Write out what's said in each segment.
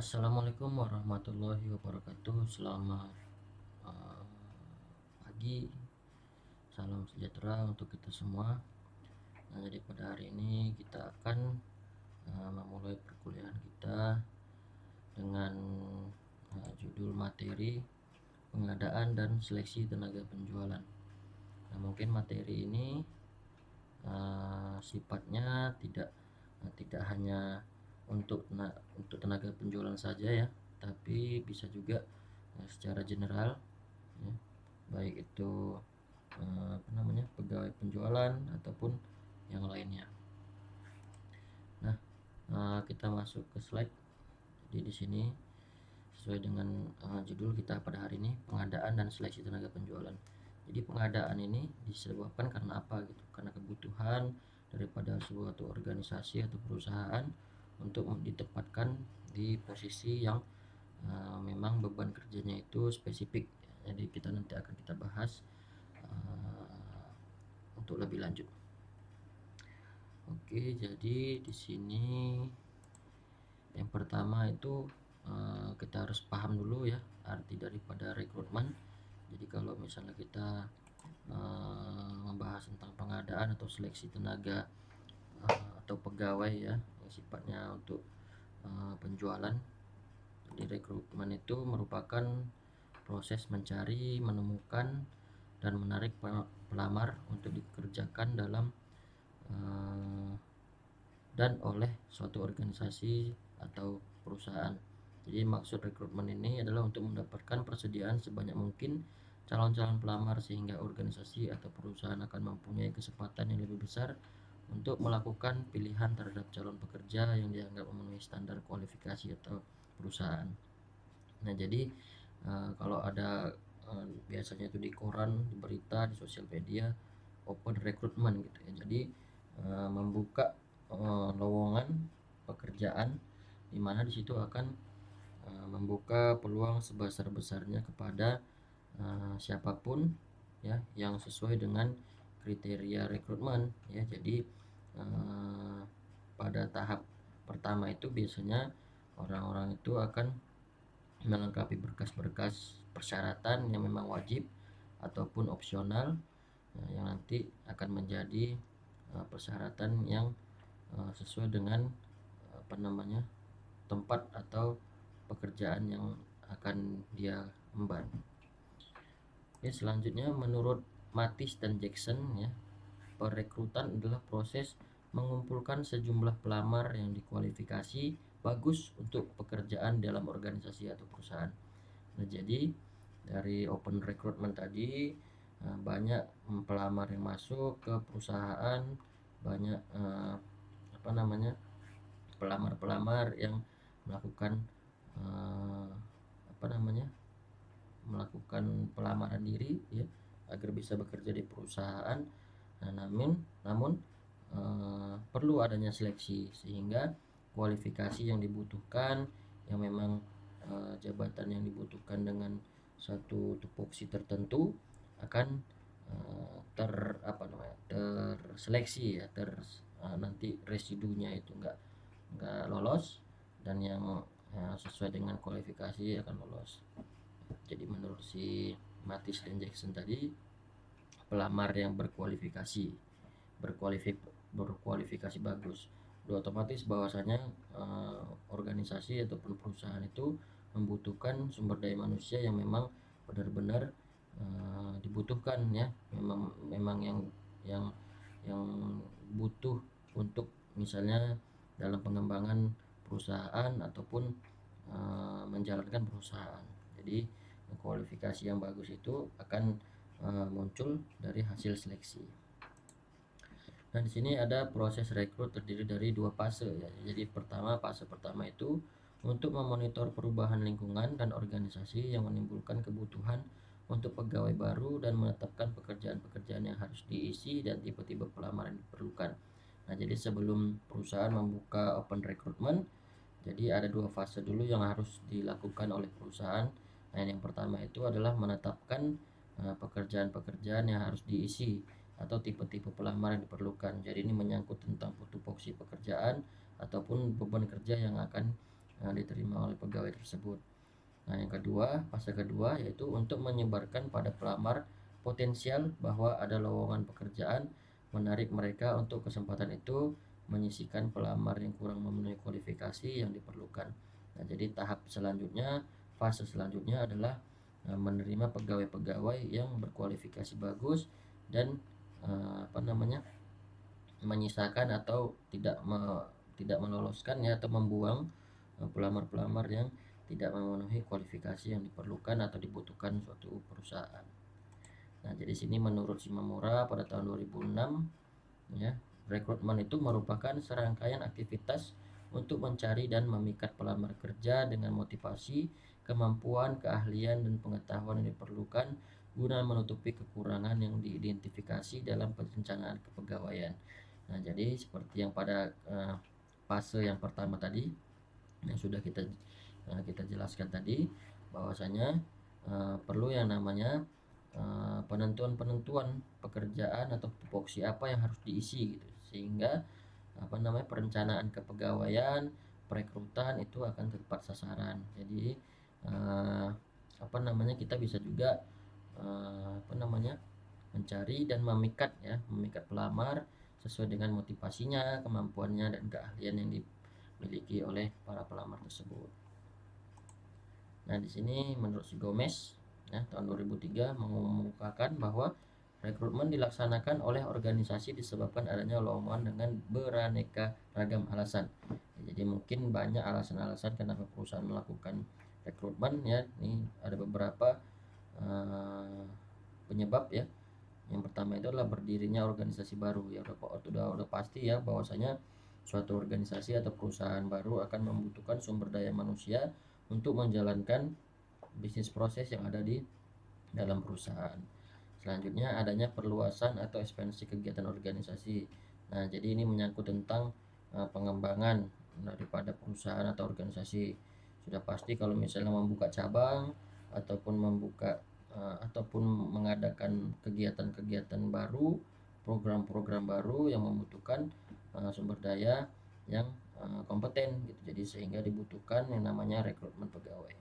Assalamualaikum warahmatullahi wabarakatuh. Selamat uh, pagi, salam sejahtera untuk kita semua. Nah, jadi pada hari ini kita akan memulai perkuliahan kita dengan judul materi pengadaan dan seleksi tenaga penjualan. Nah, mungkin materi ini sifatnya tidak hanya untuk tenaga penjualan saja ya, tapi bisa juga secara general ya, baik itu pegawai penjualan ataupun yang lainnya. Nah, kita masuk ke slide. Jadi di sini sesuai dengan judul kita pada hari ini, pengadaan dan seleksi tenaga penjualan. Jadi pengadaan ini disebabkan karena apa gitu? Karena kebutuhan daripada suatu organisasi atau perusahaan untuk ditempatkan di posisi yang memang beban kerjanya itu spesifik. Jadi kita nanti akan kita bahas untuk lebih lanjut. Oke, jadi di sini yang pertama itu kita harus paham dulu ya arti daripada rekrutmen. Jadi kalau misalnya kita membahas tentang pengadaan atau seleksi tenaga atau pegawai ya yang sifatnya untuk penjualan. Jadi rekrutmen itu merupakan proses mencari, menemukan, dan menarik pelamar untuk dikerjakan dalam dan oleh suatu organisasi atau perusahaan. Jadi maksud rekrutmen ini adalah untuk mendapatkan persediaan sebanyak mungkin calon-calon pelamar sehingga organisasi atau perusahaan akan mempunyai kesempatan yang lebih besar untuk melakukan pilihan terhadap calon pekerja yang dianggap memenuhi standar kualifikasi atau perusahaan. Nah, jadi kalau ada biasanya itu di koran, di berita, di sosial media, open recruitment gitu ya. Jadi membuka lowongan pekerjaan di mana di situ akan membuka peluang sebesar-besarnya kepada siapapun ya yang sesuai dengan kriteria rekrutmen ya. Jadi pada tahap pertama itu biasanya orang-orang itu akan melengkapi berkas-berkas persyaratan yang memang wajib ataupun opsional yang nanti akan menjadi persyaratan yang sesuai dengan tempat atau pekerjaan yang akan dia emban. Ya, selanjutnya menurut Matis dan Jackson ya, perekrutan adalah proses mengumpulkan sejumlah pelamar yang dikualifikasi bagus untuk pekerjaan dalam organisasi atau perusahaan. Nah, jadi dari open recruitment tadi banyak pelamar yang masuk ke perusahaan, banyak pelamar-pelamar yang melakukan melakukan pelamaran diri ya agar bisa bekerja di perusahaan. Nah, namun perlu adanya seleksi sehingga kualifikasi yang dibutuhkan yang memang jabatan yang dibutuhkan dengan satu tupoksi tertentu akan terseleksi ya, nanti residunya itu enggak lolos dan yang sesuai dengan kualifikasi akan lolos. Jadi menurut si Matis dan Jackson tadi, pelamar yang berkualifikasi bagus, udah otomatis bahwasanya organisasi ataupun perusahaan itu membutuhkan sumber daya manusia yang memang benar-benar dibutuhkan ya, memang yang butuh untuk misalnya dalam pengembangan perusahaan ataupun menjalankan perusahaan. Jadi kualifikasi yang bagus itu akan muncul dari hasil seleksi. Nah, di sini ada proses rekrut terdiri dari dua fase ya. Jadi fase pertama itu untuk memonitor perubahan lingkungan dan organisasi yang menimbulkan kebutuhan untuk pegawai baru dan menetapkan pekerjaan-pekerjaan yang harus diisi dan tipe-tipe pelamar yang diperlukan. Nah, jadi sebelum perusahaan membuka open recruitment, jadi ada dua fase dulu yang harus dilakukan oleh perusahaan. Nah, yang pertama itu adalah menetapkan pekerjaan-pekerjaan yang harus diisi atau tipe-tipe pelamar yang diperlukan. Jadi ini menyangkut tentang tupoksi pekerjaan ataupun beban kerja yang akan diterima oleh pegawai tersebut. Nah, yang kedua, fase kedua yaitu untuk menyebarkan pada pelamar potensial bahwa ada lowongan pekerjaan, menarik mereka untuk kesempatan itu, menyisihkan pelamar yang kurang memenuhi kualifikasi yang diperlukan. Nah, jadi tahap selanjutnya, fase selanjutnya adalah menerima pegawai-pegawai yang berkualifikasi bagus dan menyisakan atau tidak meloloskan ya, atau membuang pelamar-pelamar yang tidak memenuhi kualifikasi yang diperlukan atau dibutuhkan suatu perusahaan. Nah, jadi sini menurut Shimamura pada tahun 2006 ya, rekrutmen itu merupakan serangkaian aktivitas untuk mencari dan memikat pelamar kerja dengan motivasi, kemampuan, keahlian, dan pengetahuan yang diperlukan guna menutupi kekurangan yang diidentifikasi dalam perencanaan kepegawaian. Nah, jadi seperti yang pada fase yang pertama tadi yang sudah kita jelaskan tadi, bahwasanya perlu yang namanya penentuan pekerjaan atau tupoksi apa yang harus diisi gitu, sehingga perencanaan kepegawaian, perekrutan itu akan tepat sasaran. Jadi kita bisa juga mencari dan memikat pelamar sesuai dengan motivasinya, kemampuannya, dan keahlian yang dimiliki oleh para pelamar tersebut. Nah, di sini menurut si Gomez ya, tahun 2003 mengemukakan bahwa rekrutmen dilaksanakan oleh organisasi disebabkan adanya lowongan dengan beraneka ragam alasan. Jadi mungkin banyak alasan-alasan kenapa perusahaan melakukan rekrutmen ya. Ini ada beberapa penyebab ya. Yang pertama itu adalah berdirinya organisasi baru ya, udah pasti ya bahwasanya suatu organisasi atau perusahaan baru akan membutuhkan sumber daya manusia untuk menjalankan bisnis proses yang ada di dalam perusahaan. Selanjutnya adanya perluasan atau ekspansi kegiatan organisasi. Nah, jadi ini menyangkut tentang pengembangan daripada perusahaan atau organisasi. Sudah pasti kalau misalnya membuka cabang ataupun mengadakan kegiatan-kegiatan baru, program-program baru yang membutuhkan sumber daya yang kompeten gitu. Jadi sehingga dibutuhkan yang namanya rekrutmen pegawai.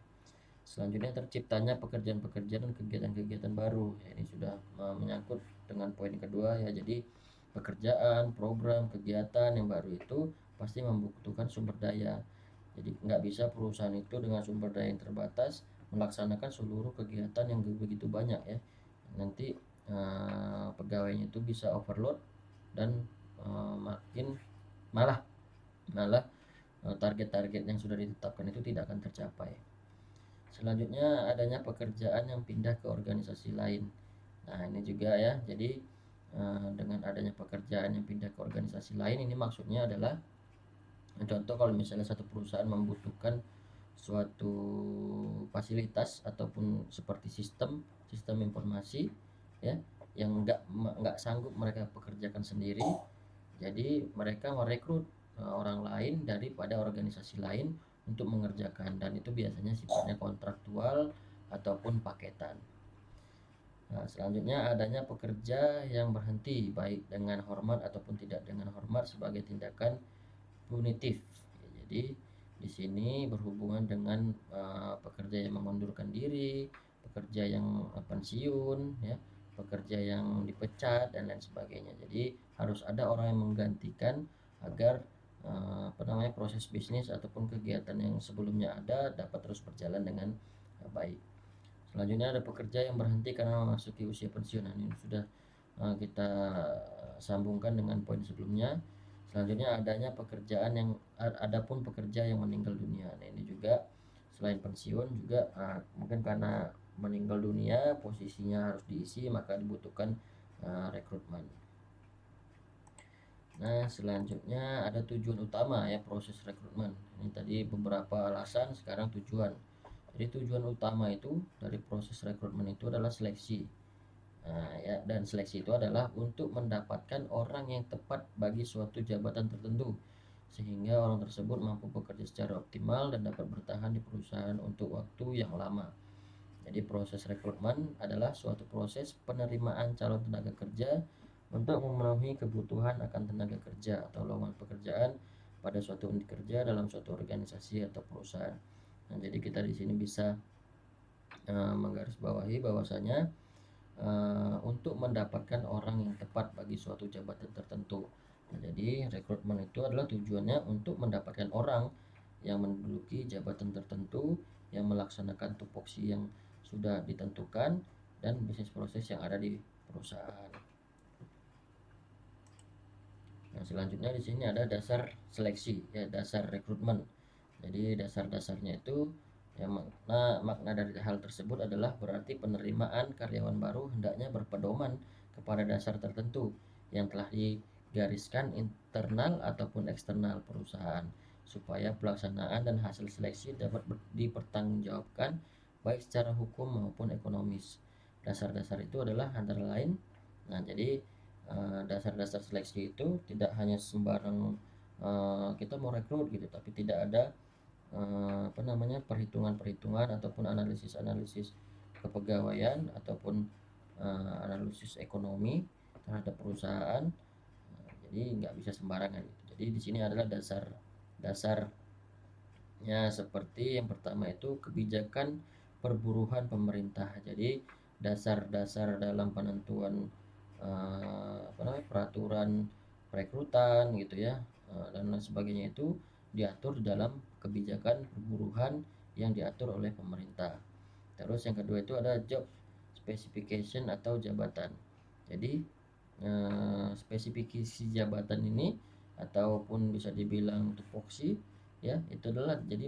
Selanjutnya terciptanya pekerjaan-pekerjaan dan kegiatan-kegiatan baru. Ya, ini sudah menyangkut dengan poin kedua ya. Jadi pekerjaan, program, kegiatan yang baru itu pasti membutuhkan sumber daya. Jadi nggak bisa perusahaan itu dengan sumber daya yang terbatas melaksanakan seluruh kegiatan yang begitu banyak ya. Nanti pegawainya itu bisa overload dan malah target-target yang sudah ditetapkan itu tidak akan tercapai. Selanjutnya adanya pekerjaan yang pindah ke organisasi lain. Nah, ini juga ya. Jadi dengan adanya pekerjaan yang pindah ke organisasi lain, ini maksudnya adalah contoh kalau misalnya satu perusahaan membutuhkan suatu fasilitas ataupun seperti sistem informasi ya, yang nggak sanggup mereka pekerjakan sendiri, jadi mereka merekrut orang lain daripada organisasi lain untuk mengerjakan, dan itu biasanya sifatnya kontraktual ataupun paketan. Nah, selanjutnya adanya pekerja yang berhenti baik dengan hormat ataupun tidak dengan hormat sebagai tindakan punitif. Jadi di sini berhubungan dengan pekerja yang mengundurkan diri, pekerja yang pensiun, ya, pekerja yang dipecat dan lain sebagainya. Jadi harus ada orang yang menggantikan agar proses bisnis ataupun kegiatan yang sebelumnya ada dapat terus berjalan dengan baik. Selanjutnya ada pekerja yang berhenti karena memasuki usia pensiun. Nah, ini sudah kita sambungkan dengan poin sebelumnya. Selanjutnya adanya adapun pekerja yang meninggal dunia. Nah, ini juga selain pensiun juga mungkin karena meninggal dunia posisinya harus diisi, maka dibutuhkan rekrutmen. Nah, selanjutnya ada tujuan utama ya proses rekrutmen. Ini tadi beberapa alasan, sekarang tujuan. Jadi tujuan utama itu dari proses rekrutmen itu adalah seleksi. Nah, ya, dan seleksi itu adalah untuk mendapatkan orang yang tepat bagi suatu jabatan tertentu, sehingga orang tersebut mampu bekerja secara optimal dan dapat bertahan di perusahaan untuk waktu yang lama. Jadi proses rekrutmen adalah suatu proses penerimaan calon tenaga kerja untuk memenuhi kebutuhan akan tenaga kerja atau lowongan pekerjaan pada suatu unit kerja dalam suatu organisasi atau perusahaan. Nah, jadi kita di sini bisa menggarisbawahi bahwasanya untuk mendapatkan orang yang tepat bagi suatu jabatan tertentu. Nah, jadi rekrutmen itu adalah tujuannya untuk mendapatkan orang yang menduduki jabatan tertentu yang melaksanakan tupoksi yang sudah ditentukan dan bisnis proses yang ada di perusahaan. Nah, selanjutnya di sini ada dasar seleksi, ya, dasar rekrutmen. Jadi dasar-dasarnya itu ya, makna dari hal tersebut adalah berarti penerimaan karyawan baru hendaknya berpedoman kepada dasar tertentu yang telah digariskan internal ataupun eksternal perusahaan, supaya pelaksanaan dan hasil seleksi dapat dipertanggungjawabkan baik secara hukum maupun ekonomis. Dasar-dasar itu adalah antara lain, nah jadi dasar-dasar seleksi itu tidak hanya sembarang kita mau rekrut gitu, tapi tidak ada perhitungan-perhitungan ataupun analisis-analisis kepegawaian ataupun analisis ekonomi terhadap perusahaan. Jadi nggak bisa sembarangan gitu. Jadi di sini adalah dasarnya seperti yang pertama itu kebijakan perburuhan pemerintah. Jadi dasar-dasar dalam penentuan peraturan perekrutan gitu ya, dan lain sebagainya itu diatur dalam kebijakan perburuhan yang diatur oleh pemerintah. Terus yang kedua itu ada job specification atau jabatan. Jadi spesifikasi jabatan ini ataupun bisa dibilang tupoksi ya, itu adalah jadi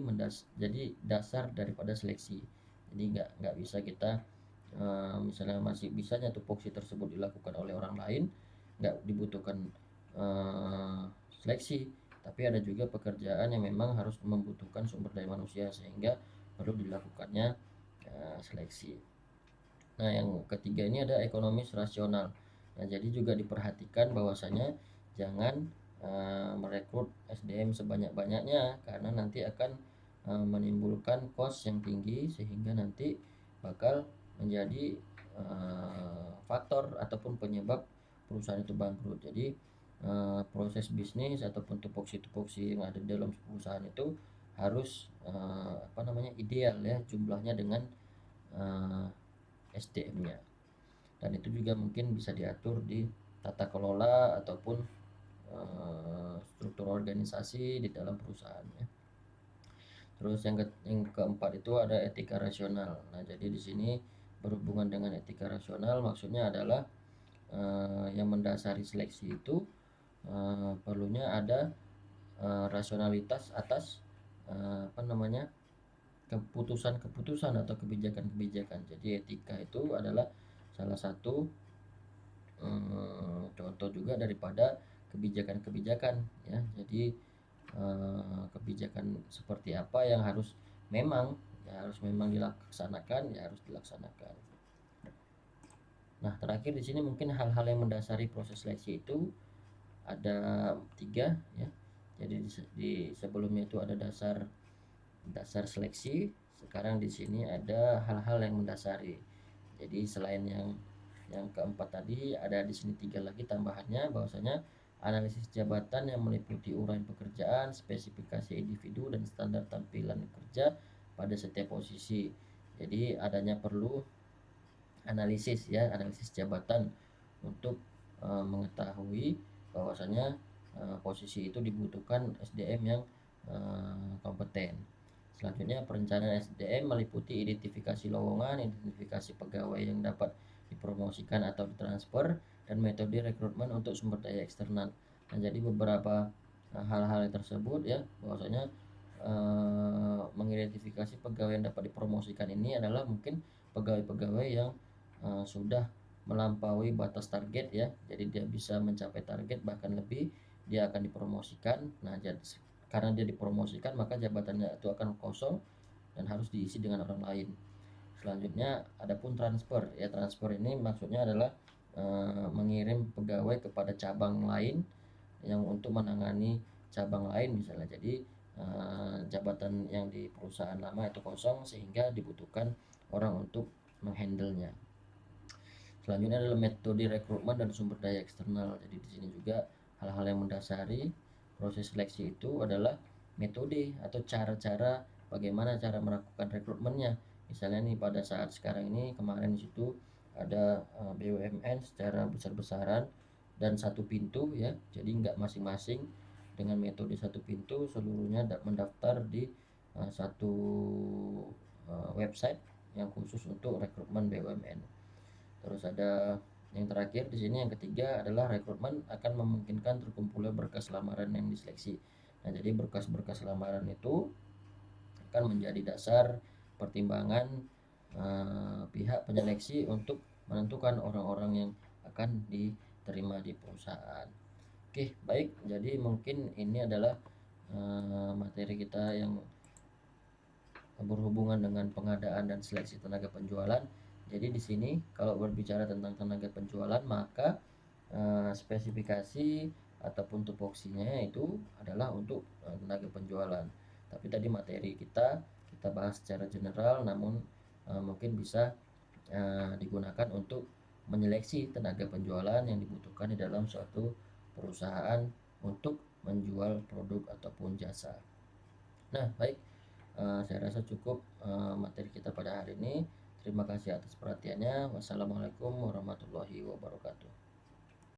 dasar daripada seleksi. Jadi nggak bisa kita misalnya masih bisanya tupoksi tersebut dilakukan oleh orang lain, nggak dibutuhkan seleksi, tapi ada juga pekerjaan yang memang harus membutuhkan sumber daya manusia sehingga perlu dilakukannya seleksi. Nah, yang ketiga ini ada ekonomis rasional. Nah, jadi juga diperhatikan bahwasanya jangan merekrut SDM sebanyak-banyaknya karena nanti akan menimbulkan cost yang tinggi sehingga nanti bakal menjadi faktor ataupun penyebab perusahaan itu bangkrut. Jadi proses bisnis ataupun tupoksi-tupoksi yang ada di dalam perusahaan itu harus ideal ya jumlahnya dengan SDM-nya. Dan itu juga mungkin bisa diatur di tata kelola ataupun struktur organisasi di dalam perusahaannya. Terus yang keempat itu ada etika rasional. Nah, jadi di sini berhubungan dengan etika rasional maksudnya adalah yang mendasari seleksi itu perlunya ada rasionalitas atas keputusan-keputusan atau kebijakan-kebijakan. Jadi etika itu adalah salah satu contoh juga daripada kebijakan-kebijakan ya. Jadi kebijakan seperti apa yang harus memang dilaksanakan ya harus dilaksanakan. Nah, terakhir di sini mungkin hal-hal yang mendasari proses seleksi itu ada 3 ya. Jadi di sebelumnya itu ada dasar seleksi, sekarang di sini ada hal-hal yang mendasari. Jadi selain yang keempat tadi ada di sini 3 lagi tambahannya, bahwasanya analisis jabatan yang meliputi uraian pekerjaan, spesifikasi individu dan standar tampilan kerja pada setiap posisi. Jadi adanya perlu analisis jabatan untuk mengetahui bahwasanya posisi itu dibutuhkan SDM yang kompeten. Selanjutnya perencanaan SDM meliputi identifikasi lowongan, identifikasi pegawai yang dapat dipromosikan atau ditransfer, dan metode rekrutmen untuk sumber daya eksternal. Nah, jadi beberapa hal-hal tersebut ya, bahwasanya mengidentifikasi pegawai yang dapat dipromosikan ini adalah mungkin pegawai-pegawai yang sudah melampaui batas target ya, jadi dia bisa mencapai target bahkan lebih, dia akan dipromosikan. Nah, jadi karena dia dipromosikan maka jabatannya itu akan kosong dan harus diisi dengan orang lain. Selanjutnya adapun transfer ya, transfer ini maksudnya adalah mengirim pegawai kepada cabang lain yang untuk menangani cabang lain misalnya. Jadi jabatan yang di perusahaan lama itu kosong sehingga dibutuhkan orang untuk menghandlenya. Selanjutnya adalah metode rekrutmen dan sumber daya eksternal. Jadi di sini juga hal-hal yang mendasari proses seleksi itu adalah metode atau cara-cara bagaimana cara melakukan rekrutmennya. Misalnya nih pada saat sekarang ini, kemarin di situ ada BUMN secara besar-besaran dan satu pintu ya, jadi nggak masing-masing, dengan metode satu pintu seluruhnya mendaftar di satu website yang khusus untuk rekrutmen BUMN. Terus ada yang terakhir di sini, yang ketiga adalah rekrutmen akan memungkinkan terkumpulnya berkas lamaran yang diseleksi. Nah, jadi berkas-berkas lamaran itu akan menjadi dasar pertimbangan pihak penyeleksi untuk menentukan orang-orang yang akan diterima di perusahaan. Oke, baik. Jadi mungkin ini adalah materi kita yang berhubungan dengan pengadaan dan seleksi tenaga penjualan. Jadi di sini kalau berbicara tentang tenaga penjualan, maka spesifikasi ataupun tupoksinya itu adalah untuk tenaga penjualan. Tapi tadi materi kita bahas secara general, namun mungkin bisa digunakan untuk menyeleksi tenaga penjualan yang dibutuhkan di dalam suatu perusahaan untuk menjual produk ataupun jasa. Nah, baik. Saya rasa cukup materi kita pada hari ini. Terima kasih atas perhatiannya. Wassalamualaikum warahmatullahi wabarakatuh.